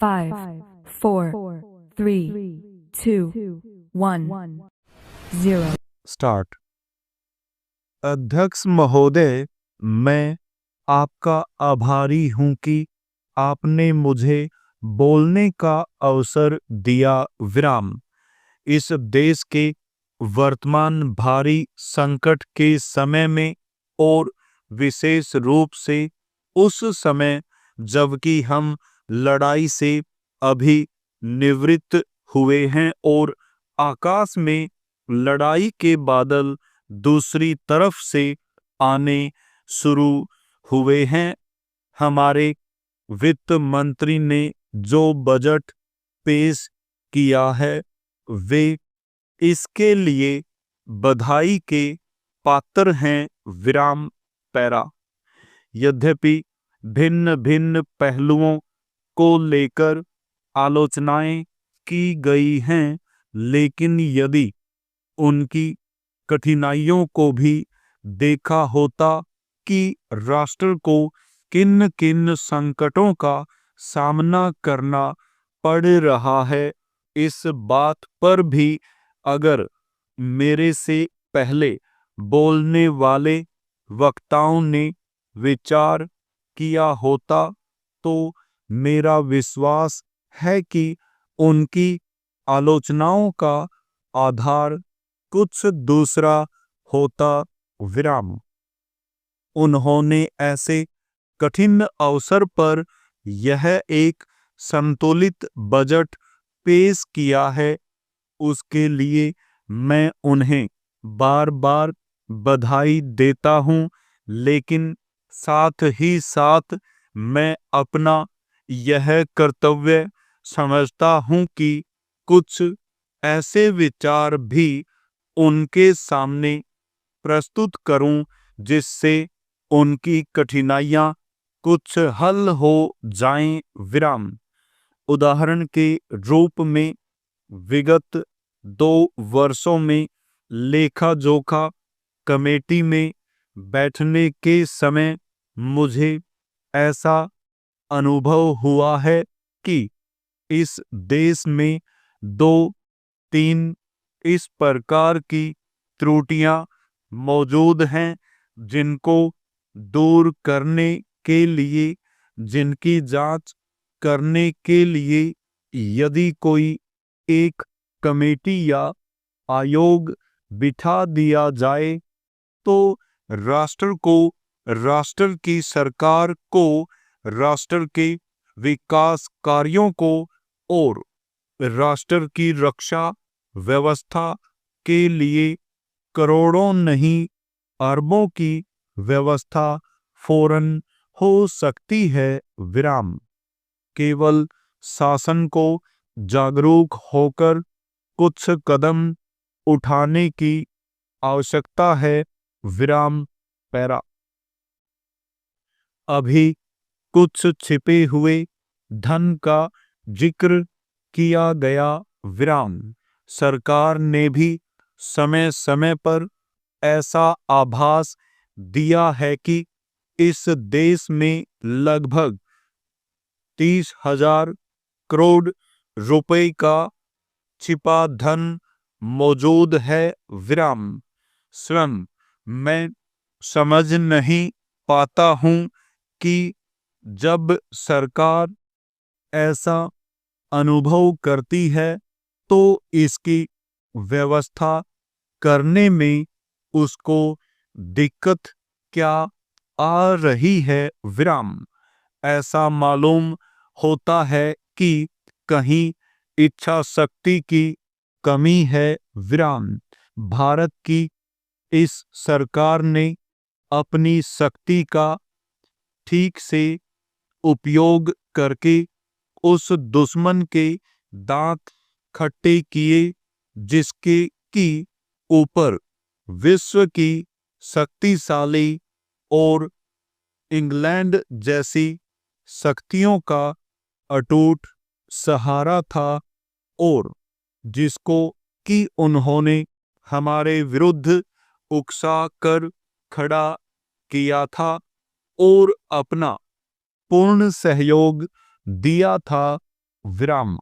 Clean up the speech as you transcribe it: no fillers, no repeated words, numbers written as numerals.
5, 4, 3, 2, 1, 0. Start. अध्यक्ष महोदय, मैं आपका आभारी हूं कि आपने मुझे बोलने का अवसर दिया। विराम। इस देश के वर्तमान भारी संकट के समय में और विशेष रूप से उस समय जबकि हम लड़ाई से अभी निवृत्त हुए हैं और आकाश में लड़ाई के बादल दूसरी तरफ से आने शुरू हुए हैं, हमारे वित्त मंत्री ने जो बजट पेश किया है वे इसके लिए बधाई के पात्र हैं। विराम पैरा। यद्यपि भिन्न भिन्न पहलुओं को लेकर आलोचनाएं की गई हैं, लेकिन यदि उनकी कठिनाइयों को भी देखा होता कि राष्ट्र को किन किन संकटों का सामना करना पड़ रहा है, इस बात पर भी अगर मेरे से पहले बोलने वाले वक्ताओं ने विचार किया होता तो मेरा विश्वास है कि उनकी आलोचनाओं का आधार कुछ दूसरा होता। विराम। उन्होंने ऐसे कठिन अवसर पर यह एक संतुलित बजट पेश किया है, उसके लिए मैं उन्हें बार बार बधाई देता हूं, लेकिन साथ ही साथ मैं अपना यह कर्तव्य समझता हूं कि कुछ ऐसे विचार भी उनके सामने प्रस्तुत करूं जिससे उनकी कठिनाइयां कुछ हल हो जाएं। विराम। उदाहरण के रूप में विगत 2 वर्षों में लेखा जोखा कमेटी में बैठने के समय मुझे ऐसा अनुभव हुआ है कि इस देश में 2-3 इस प्रकार की त्रुटियां मौजूद हैं जिनको दूर करने के लिए, जिनकी जांच करने के लिए यदि कोई एक कमेटी या आयोग बिठा दिया जाए तो राष्ट्र को, राष्ट्र की सरकार को, राष्ट्र के विकास कार्यों को और राष्ट्र की रक्षा व्यवस्था के लिए करोड़ों नहीं अरबों की व्यवस्था फौरन हो सकती है। विराम। केवल शासन को जागरूक होकर कुछ कदम उठाने की आवश्यकता है। विराम पैरा। अभी कुछ छिपे हुए धन का जिक्र किया गया। विराम। सरकार ने भी समय समय पर ऐसा आभास दिया है कि इस देश में लगभग 30,000 करोड़ रुपए का छिपा धन मौजूद है। विराम। स्वयं मैं समझ नहीं पाता हूं कि जब सरकार ऐसा अनुभव करती है तो इसकी व्यवस्था करने में उसको दिक्कत क्या आ रही है। विराम। ऐसा मालूम होता है कि कहीं इच्छा शक्ति की कमी है। विराम। भारत की इस सरकार ने अपनी शक्ति का ठीक से उपयोग करके उस दुश्मन के दांत खट्टे किए जिसके की ऊपर विश्व की शक्तिशाली और इंग्लैंड जैसी शक्तियों का अटूट सहारा था और जिसको कि उन्होंने हमारे विरुद्ध उकसा कर खड़ा किया था और अपना पूर्ण सहयोग दिया था। विराम।